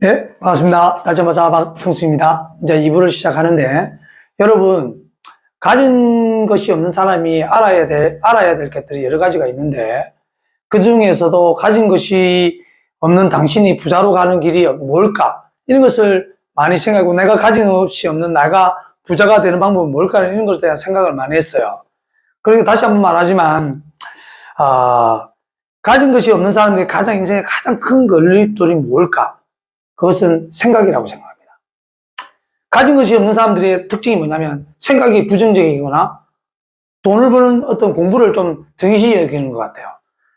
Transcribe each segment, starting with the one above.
예, 반갑습니다. 날짜마자 박성수입니다. 이제 2부를 시작하는데, 여러분, 가진 것이 없는 사람이 알아야 될 것들이 여러 가지가 있는데, 그 중에서도 가진 것이 없는 당신이 부자로 가는 길이 뭘까? 이런 것을 많이 생각하고, 내가 가진 것이 없는 내가 부자가 되는 방법은 뭘까? 이런 것에 대한 생각을 많이 했어요. 그리고 다시 한번 말하지만, 가진 것이 없는 사람들이 인생의 가장 큰 걸림돌이 뭘까? 그것은 생각이라고 생각합니다. 가진 것이 없는 사람들의 특징이 뭐냐면 생각이 부정적이거나 돈을 버는 어떤 공부를 좀 등시 여기는 것 같아요.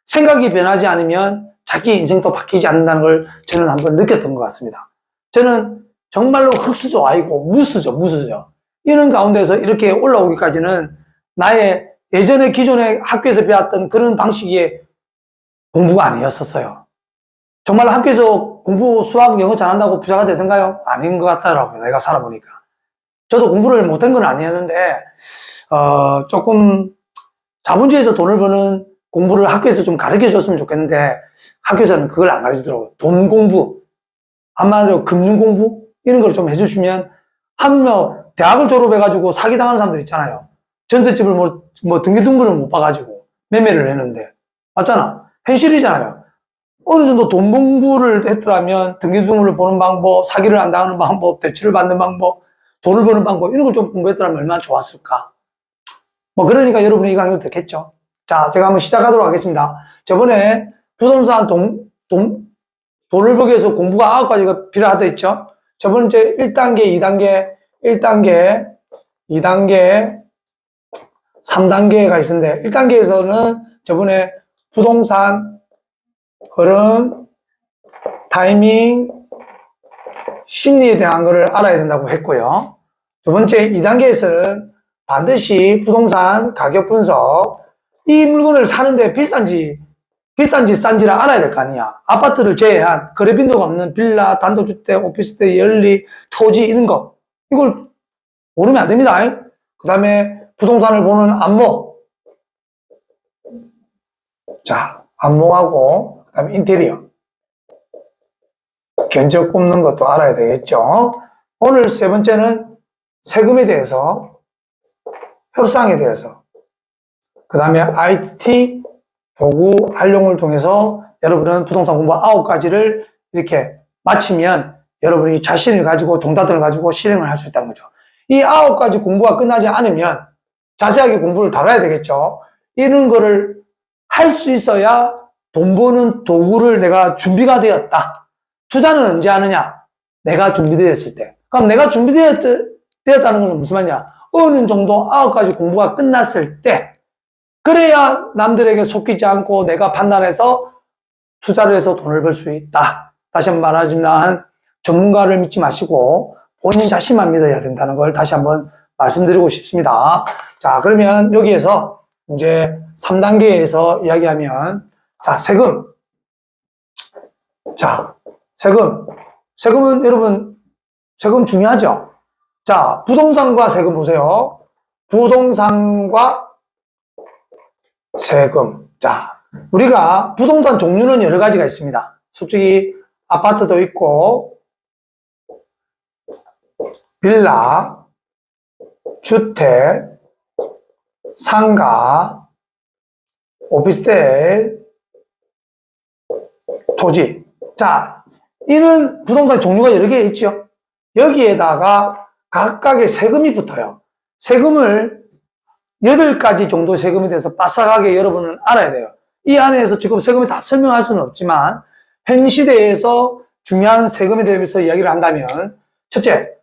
생각이 변하지 않으면 자기 인생도 바뀌지 않는다는 걸 저는 한번 느꼈던 것 같습니다. 저는 정말로 흙수저 아이고 무수저. 이런 가운데서 이렇게 올라오기까지는 나의 예전에 기존에 학교에서 배웠던 그런 방식의 공부가 아니었었어요. 정말 학교에서 공부, 수학, 영어 잘한다고 부자가 되던가요? 아닌 것 같더라고요. 내가 살아보니까. 저도 공부를 못한 건 아니었는데, 조금 자본주의에서 돈을 버는 공부를 학교에서 좀 가르쳐 줬으면 좋겠는데, 학교에서는 그걸 안 가르쳐 주더라고요. 돈 공부, 한마디로 금융 공부, 이런 걸 좀 해주시면, 대학을 졸업해가지고 사기당하는 사람들 있잖아요. 전셋집을 등기등본을 못 봐가지고 매매를 했는데. 맞잖아. 현실이잖아요. 어느 정도 돈 공부를 했더라면 등기부등본을 보는 방법, 사기를 안 당하는 방법, 대출을 받는 방법, 돈을 버는 방법 이런 걸 좀 공부했더라면 얼마나 좋았을까. 그러니까 여러분이 이 강의를 듣겠죠. 자, 제가 한번 시작하도록 하겠습니다. 저번에 부동산 돈을 벌기 위해서 공부가 9가지가 필요하다 했죠. 저번 이제 1단계, 1단계, 2단계, 3단계가 있었는데 1단계에서는 저번에 부동산 흐름, 타이밍, 심리에 대한 것을 알아야 된다고 했고요. 두 번째, 2단계에서는 반드시 부동산 가격 분석, 이 물건을 사는데 비싼지 싼지를 알아야 될 거 아니야. 아파트를 제외한 거래 빈도가 없는 빌라, 단독주택, 오피스텔, 연리, 토지 이런 거. 이걸 모르면 안 됩니다. 그 다음에 부동산을 보는 안목. 자, 안목하고 그 다음에 인테리어, 견적 꼽는 것도 알아야 되겠죠. 오늘 세 번째는 세금에 대해서, 협상에 대해서, 그 다음에 IT 도구 활용을 통해서 여러분은 부동산 공부 9가지를 이렇게 마치면 여러분이 자신을 가지고 종잣돈을 가지고 실행을 할 수 있다는 거죠. 이 9가지 공부가 끝나지 않으면 자세하게 공부를 다뤄야 되겠죠. 이런 거를 할 수 있어야 돈 버는 도구를 내가 준비가 되었다. 투자는 언제 하느냐? 내가 준비되었을 때. 그럼 내가 준비되었다는 것은 무슨 말이냐? 어느 정도 9가지 공부가 끝났을 때, 그래야 남들에게 속이지 않고 내가 판단해서 투자를 해서 돈을 벌 수 있다. 다시 한번 말하지만 전문가를 믿지 마시고 본인 자신만 믿어야 된다는 걸 다시 한번 말씀드리고 싶습니다. 자, 그러면 여기에서 이제 3단계에서 이야기하면, 자, 세금. 자, 세금은 여러분, 세금 중요하죠? 자, 부동산과 세금 보세요. 부동산과 세금. 자, 우리가 부동산 종류는 여러 가지가 있습니다. 솔직히 아파트도 있고, 빌라, 주택, 상가, 오피스텔, 토지. 자, 이런 부동산 종류가 여러 개 있죠. 여기에다가 각각의 세금이 붙어요. 세금을 8가지 정도 세금에 대해서 빠삭하게 여러분은 알아야 돼요. 이 안에서 지금 세금을 다 설명할 수는 없지만 현 시대에서 중요한 세금에 대해서 이야기를 한다면, 첫째,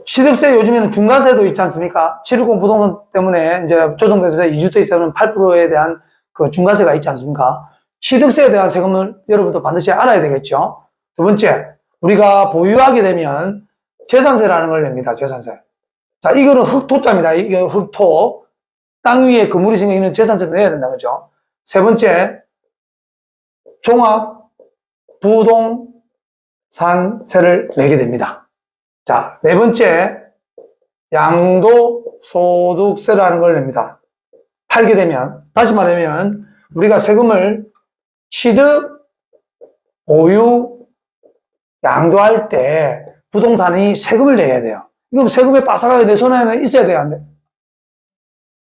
취득세 요즘에는 중과세도 있지 않습니까? 710 부동산 때문에 이제 조정돼서 이주택세는 8%에 대한 그 중과세가 있지 않습니까? 취득세에 대한 세금을 여러분도 반드시 알아야 되겠죠. 두 번째, 우리가 보유하게 되면 재산세라는 걸 냅니다. 재산세. 자, 이거는 흑토자입니다. 이게 흑토. 땅 위에 건물이 생기는 재산세를 내야 된다는 거죠. 세 번째, 종합 부동산세를 내게 됩니다. 자, 네 번째, 양도소득세라는 걸 냅니다. 팔게 되면, 다시 말하면, 우리가 세금을 취득, 보유, 양도할 때 부동산이 세금을 내야 돼요. 이거 세금이 빠삭하게 내 손에 있어야 돼요, 안 돼?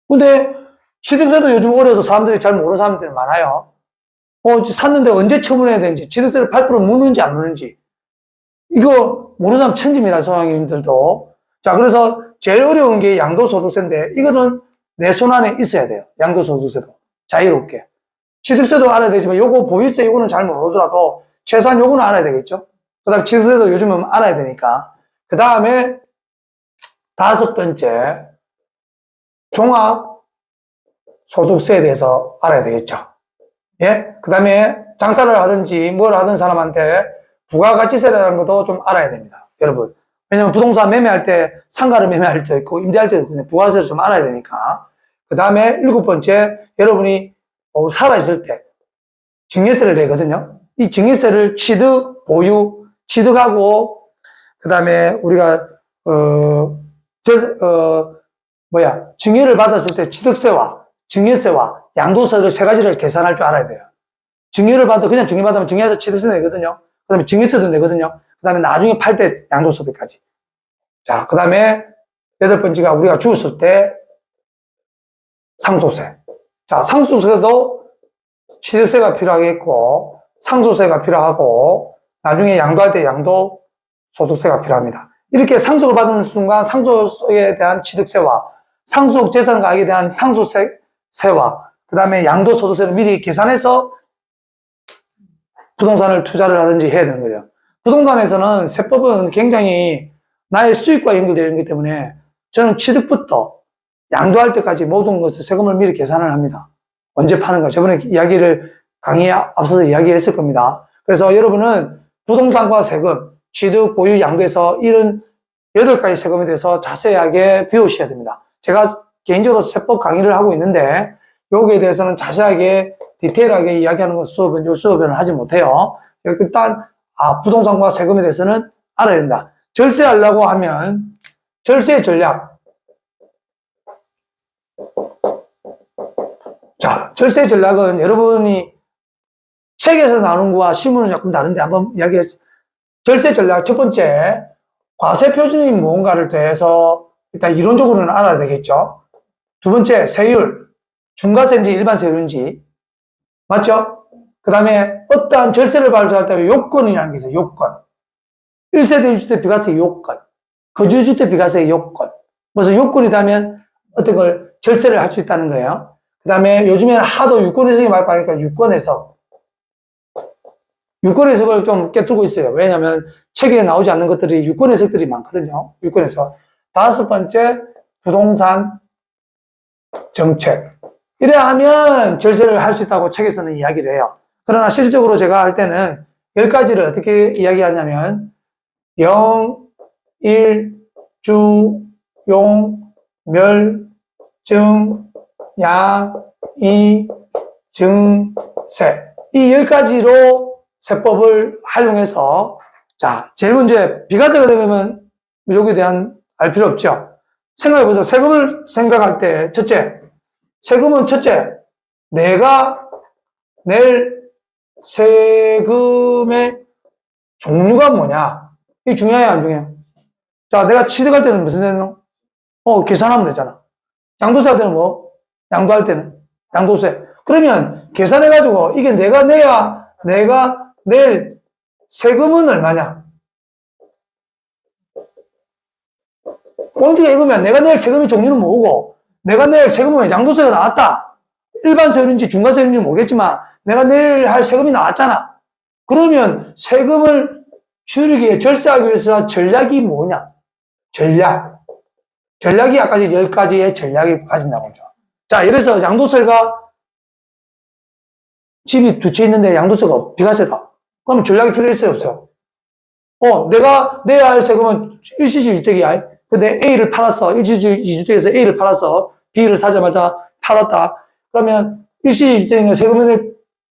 근데 취득세도 요즘 어려서 사람들이 잘 모르는 사람들이 많아요. 샀는데 언제 처분해야 되는지, 취득세를 8% 묻는지 안 묻는지. 이거 모르는 사람 천지입니다, 소장님들도. 자, 그래서 제일 어려운 게 양도소득세인데, 이거는 내 손 안에 있어야 돼요. 양도소득세도. 자유롭게. 취득세도 알아야 되지만, 요거 보유세, 요거는 잘 모르더라도, 최소한 요거는 알아야 되겠죠? 그 다음에 취득세도 요즘은 알아야 되니까. 그 다음에, 5번째, 종합소득세에 대해서 알아야 되겠죠? 예? 그 다음에 장사를 하든지 뭘 하든 사람한테 부가가치세라는 것도 좀 알아야 됩니다. 여러분. 왜냐면 부동산 매매할 때 상가를 매매할 때도 있고 임대할 때도 있고 부가세를 좀 알아야 되니까. 그 다음에 7번째, 여러분이 살아있을 때 증여세를 내거든요. 이 증여세를 취득, 보유, 취득하고 그 다음에 우리가 증여를 받았을 때 취득세와 증여세와 양도세를 세 가지를 계산할 줄 알아야 돼요. 증여를 받아, 그냥 증여받으면 증여해서 취득세 내거든요. 그 다음에 증여세도 내거든요. 그 다음에 나중에 팔 때 양도소득까지. 자, 그 다음에 8번째가 우리가 죽었을 때 상속세. 자, 상속세도 취득세가 필요하겠고, 상속세가 필요하고, 나중에 양도할 때 양도소득세가 필요합니다. 이렇게 상속을 받는 순간 상속에 대한 취득세와 상속 재산가액에 대한 상속세와 그 다음에 양도소득세를 미리 계산해서 부동산을 투자를 하든지 해야 되는 거죠. 부동산에서는 세법은 굉장히 나의 수익과 연결되어 있기 때문에 저는 취득부터 양도할 때까지 모든 것을 세금을 미리 계산을 합니다. 언제 파는가. 저번에 강의에 앞서서 이야기했을 겁니다. 그래서 여러분은 부동산과 세금, 취득, 보유, 양도에서 이런 8가지 세금에 대해서 자세하게 배우셔야 됩니다. 제가 개인적으로 세법 강의를 하고 있는데 여기에 대해서는 자세하게 디테일하게 이야기하는 건 요 수업에는 하지 못해요. 일단 부동산과 세금에 대해서는 알아야 된다. 절세하려고 하면 절세 전략. 자, 절세 전략은 여러분이 책에서 나오는 거와 신문은 조금 다른데 한번 이야기해. 절세 전략 첫 번째, 과세 표준이 무언가를 더해서 일단 이론적으로는 알아야 되겠죠. 두 번째, 세율. 중과세인지 일반 세율인지. 맞죠? 그 다음에 어떠한 절세를 발표할 때 요건이라는 게 있어요. 요건. 1세대 1주택 비과세 요건. 거주주택 비과세 요건. 무슨 요건이 되면 어떤 걸 절세를 할 수 있다는 거예요. 그 다음에 요즘에는 하도 유권 해석이 많이 빠르니까 유권 해석. 유권 해석을 좀 깨뜨리고 있어요. 왜냐하면 책에 나오지 않는 것들이 유권 해석들이 많거든요. 유권 해석. 5번째, 부동산 정책. 이래야 하면 절세를 할 수 있다고 책에서는 이야기를 해요. 그러나 실질적으로 제가 할 때는 10가지를 어떻게 이야기하냐면 0, 1, 주, 용, 멸, 증, 야, 이, 증세. 이 10가지로 세법을 활용해서 자, 제일 먼저 비과세가 되면 여기에 대한 알 필요 없죠. 생각해보세요. 세금을 생각할 때 첫째, 세금은 내가 낼 세금의 종류가 뭐냐. 이게 중요해요, 안 중요해요? 자, 내가 취득할 때는 무슨 내용? 계산하면 되잖아. 양도세 할 때는 뭐? 양도할 때는? 양도세. 그러면 계산해가지고 이게 내가 낼 세금은 얼마냐? 포인트가 이거면 내가 낼 세금의 종류는 뭐고, 내가 낼 세금은 양도세가 나왔다. 일반 세율인지 중과세율인지 모르겠지만 내가 낼 할 세금이 나왔잖아. 그러면 세금을 줄이기 위해 절세하기 위해서 전략이 뭐냐? 전략이 아까 10가지의 전략이 가진다고 하죠. 자, 예를 들어서 양도세가 집이 2채 있는데 양도세가 비과세다. 그럼 전략이 필요 있어요, 없어요? 내가 내야 할 세금은 일시적 주택이야. 근데 A를 팔았어. 일시적 2주택에서 A를 팔았어. B를 사자마자 팔았다. 그러면 일시적 주택의 세금의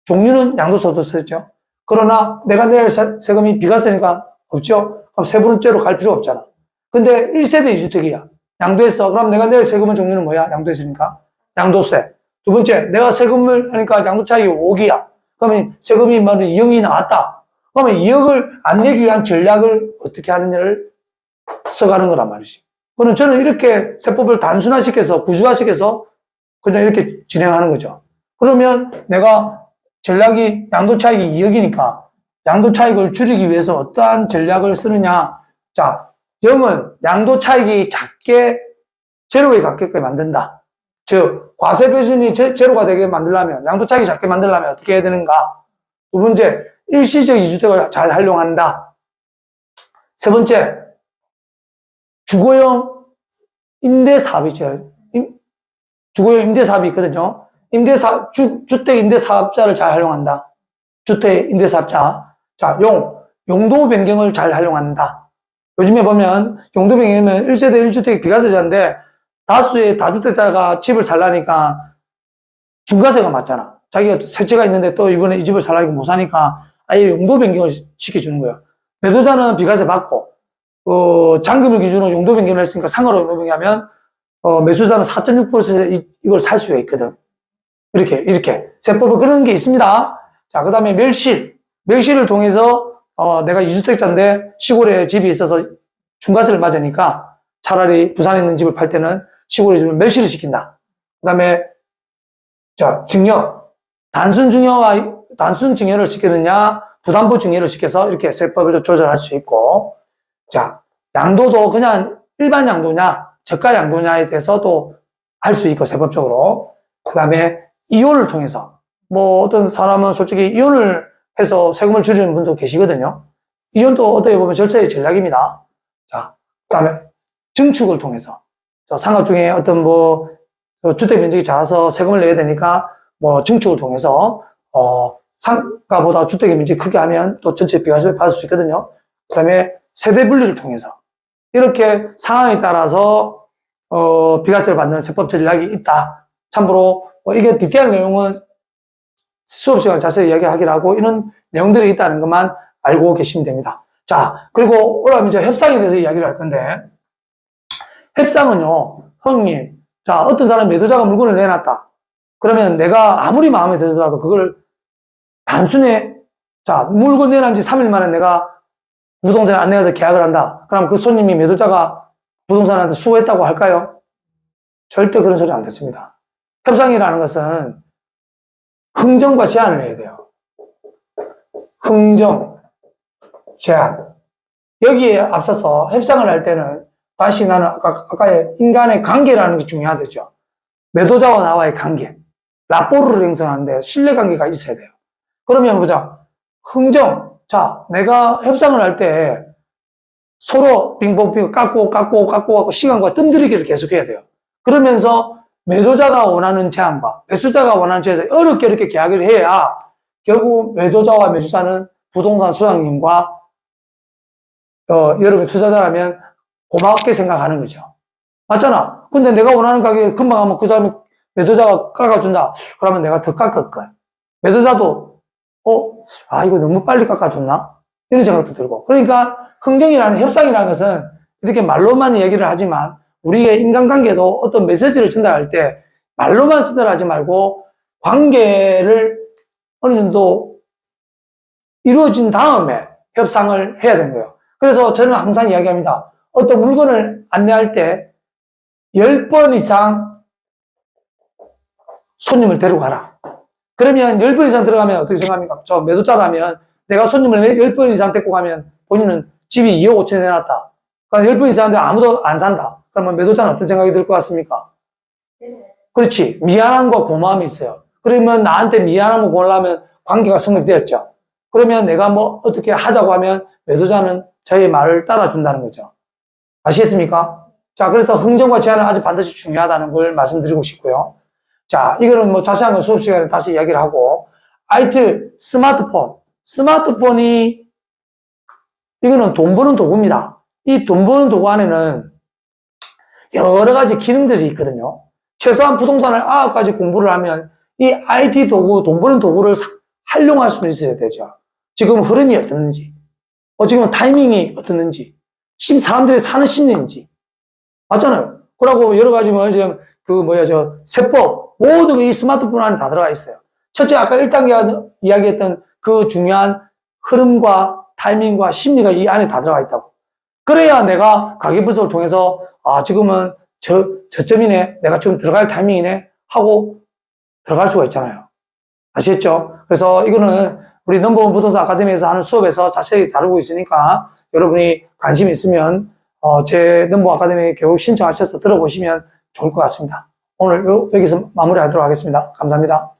종류는 양도소득세죠. 그러나 내가 내야 할 세금이 비과세니까 없죠. 그럼 세 번째로 갈 필요 없잖아. 근데 1세대 2주택이야. 양도했어. 그럼 내가 내야 할 세금의 종류는 뭐야? 양도했으니까. 양도세. 두 번째, 내가 세금을 하니까 양도차익이 5억이야. 그러면 세금이 0이 나왔다. 그러면 2억을 안 내기 위한 전략을 어떻게 하느냐를 써가는 거란 말이지. 그는 저는 이렇게 세법을 단순화시켜서 구조화시켜서 그냥 이렇게 진행하는 거죠. 그러면 내가 전략이 양도 차익이 2억이니까 양도 차익을 줄이기 위해서 어떠한 전략을 쓰느냐. 자, 0은 양도 차익이 작게 제로에 가깝게 만든다. 즉, 과세 표준이 제로가 되게 만들려면, 양도 차익이 작게 만들려면 어떻게 해야 되는가? 두 번째, 일시적 이주택을 잘 활용한다. 세 번째, 주거용 임대사업이죠. 주거용 임대사업이 있거든요. 주택 임대사업자를 잘 활용한다. 주택 임대사업자. 자, 용도 변경을 잘 활용한다. 요즘에 보면 용도 변경이면 1세대 1주택 비과세자인데 다수의 다주택자가 집을 살라니까 중과세가 맞잖아. 자기가 세 채가 있는데 또 이번에 이 집을 살라니까 못 사니까 아예 용도 변경을 시켜주는 거예요. 매도자는 비과세 받고 잔금을 기준으로 용도 변경을 했으니까 상가로 용도 변경하면 매수자는 4.6%에 이걸 살 수가 있거든. 이렇게 세법은 그런 게 있습니다. 자, 그 다음에 멸실을 통해서 내가 2주택자인데 시골에 집이 있어서 중과세를 맞으니까 차라리 부산에 있는 집을 팔 때는 시골에 집을 멸실을 시킨다. 그 다음에 자, 단순 증여를 시키느냐 부담보 증여를 시켜서 이렇게 세법을 조절할 수 있고, 자, 양도도 그냥 일반 양도냐 저가 양도냐에 대해서도 할 수 있고 세법적으로. 그 다음에 이혼을 통해서 어떤 사람은 솔직히 이혼을 해서 세금을 줄이는 분도 계시거든요. 이혼도 어떻게 보면 절차의 전략입니다. 자, 그 다음에 증축을 통해서 상가 중에 어떤 주택 면적이 작아서 세금을 내야 되니까 증축을 통해서 상가보다 주택의 면적이 크게 하면 또 전체 비과세를 받을 수 있거든요. 그 다음에 세대 분리를 통해서 이렇게 상황에 따라서 비과세를 받는 세법 전략이 있다. 참고로 이게 디테일 내용은 수업 시간 자세히 이야기하기로 하고 이런 내용들이 있다는 것만 알고 계시면 됩니다. 자, 그리고 올라가면 이제 협상에 대해서 이야기를 할 건데, 협상은요, 형님, 자, 어떤 사람 매도자가 물건을 내놨다. 그러면 내가 아무리 마음에 들더라도 그걸 단순히, 자, 물건 내놓은 지 3일 만에 내가 부동산에 안 내어서 계약을 한다. 그럼 그 손님이 매도자가 부동산한테 수고했다고 할까요? 절대 그런 소리 안 듣습니다. 협상이라는 것은 흥정과 제한을 해야 돼요. 흥정, 제한. 여기에 앞서서 협상을 할 때는 다시 나는 아까의 인간의 관계라는 게 중요하죠. 매도자와 나와의 관계. 라포르를 형성하는데 신뢰관계가 있어야 돼요. 그러면 보자. 흥정. 자, 내가 협상을 할 때 서로 빙봉빙 깎고 시간과 뜸들이기를 계속해야 돼요. 그러면서 매도자가 원하는 제한과 매수자가 원하는 제한을 어렵게 계약을 해야 결국 매도자와 매수자는 부동산 수장님과 여러분 투자자라면 고맙게 생각하는 거죠. 맞잖아. 근데 내가 원하는 가격에 금방 하면 그 사람이 매도자가 깎아준다. 그러면 내가 더 깎을 걸. 매도자도 이거 너무 빨리 깎아줬나? 이런 생각도 들고. 그러니까 흥정이라는 협상이라는 것은 이렇게 말로만 얘기를 하지만 우리의 인간관계도 어떤 메시지를 전달할 때 말로만 전달하지 말고 관계를 어느 정도 이루어진 다음에 협상을 해야 되는 거예요. 그래서 저는 항상 이야기합니다. 어떤 물건을 안내할 때 10번 이상 손님을 데려가라. 그러면 10번 이상 들어가면 어떻게 생각합니까? 저 매도자라면 내가 손님을 10번 이상 데리고 가면 본인은 집이 2억 5천에 내놨다. 그러니까 10번 이상 하는데 아무도 안 산다. 그러면 매도자는 어떤 생각이 들 것 같습니까? 그렇지. 미안함과 고마움이 있어요. 그러면 나한테 미안함을 고마우면 관계가 성립되었죠. 그러면 내가 어떻게 하자고 하면 매도자는 저의 말을 따라준다는 거죠. 아시겠습니까? 자, 그래서 흥정과 제한은 아주 반드시 중요하다는 걸 말씀드리고 싶고요. 자, 이거는 자세한 건 수업 시간에 다시 이야기를 하고, IT, 스마트폰이, 이거는 돈 버는 도구입니다. 이 돈 버는 도구 안에는 여러 가지 기능들이 있거든요. 최소한 부동산을 9가지 공부를 하면 이 IT 도구, 돈 버는 도구를 활용할 수는 있어야 되죠. 지금 흐름이 어떻는지, 지금 타이밍이 어떻는지, 사람들이 사는 심리인지. 맞잖아요. 그러고 여러 가지 세법, 모든 이 스마트폰 안에 다 들어가 있어요. 첫째, 아까 1단계 이야기했던 그 중요한 흐름과 타이밍과 심리가 이 안에 다 들어가 있다고. 그래야 내가 가계분석을 통해서 지금은 저점이네, 내가 지금 들어갈 타이밍이네 하고 들어갈 수가 있잖아요. 아시겠죠? 그래서 이거는 우리 넘버원 부동산 아카데미에서 하는 수업에서 자세히 다루고 있으니까 여러분이 관심 있으면 제 넘버원 아카데미 교육 신청하셔서 들어보시면 좋을 것 같습니다. 오늘 여기서 마무리하도록 하겠습니다. 감사합니다.